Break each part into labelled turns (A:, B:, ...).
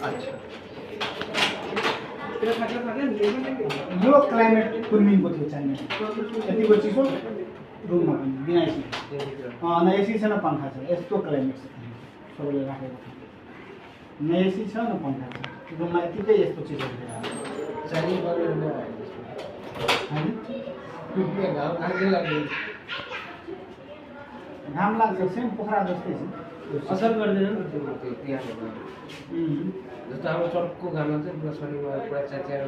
A: আচ্ছা
B: यो क्लाइमेट कुर्मिङको थियो चाहिने यतिको चिसो रुममा पनि बिना एसी न एसी छ न पङ्खा छ यस्तो क्लाइमेट छ सबैले राखेको थियो न एसी छ न पङ्खा छ रुममा यतिकै यस्तो चिसो घाम लाग्छ सेम पोखरा जस्तै छ
C: असर गर्दैन नि त्यो त्यहाँको जस्तो अब चर्को घाम लाग्छ पुरा शरीरमा पुरा च्याच्याएर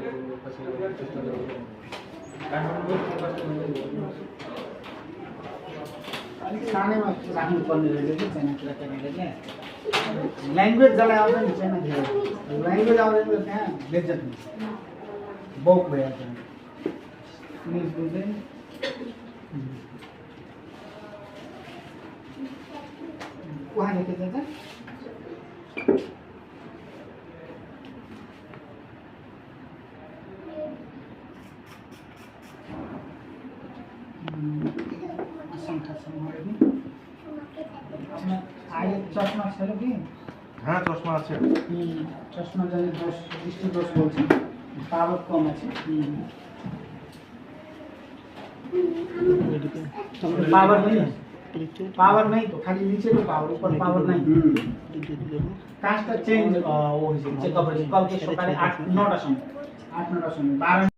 C: पछि त्यस्तो काठमाडौँ
B: अलिक सानैमा राख्नुपर्ने रहेछ कि चाइनातिर केटाकेटीले ल्याङ्ग्वेज जसलाई आउँछ नि चाइनातिर ल्याङ्ग्वेज आउँदैन त त्यहाँ बेज्जत हुन्छ बौक भइहाल्छ इङ्ग्लिस बुझ्दैन उहाँले के भन्छ चश्मा छैन कि
A: হ্যাঁ চশমা আছে
B: चश्मा जाने दोष दृष्टि दोष बोलছে पावर कम আছে पावर नहीं तो खाली नीचे तो पावर ऊपर पावर नहीं कास्ट चेंज वो चेकअप कल के सकाले 8-9 टा समय 8-9 टा समय 12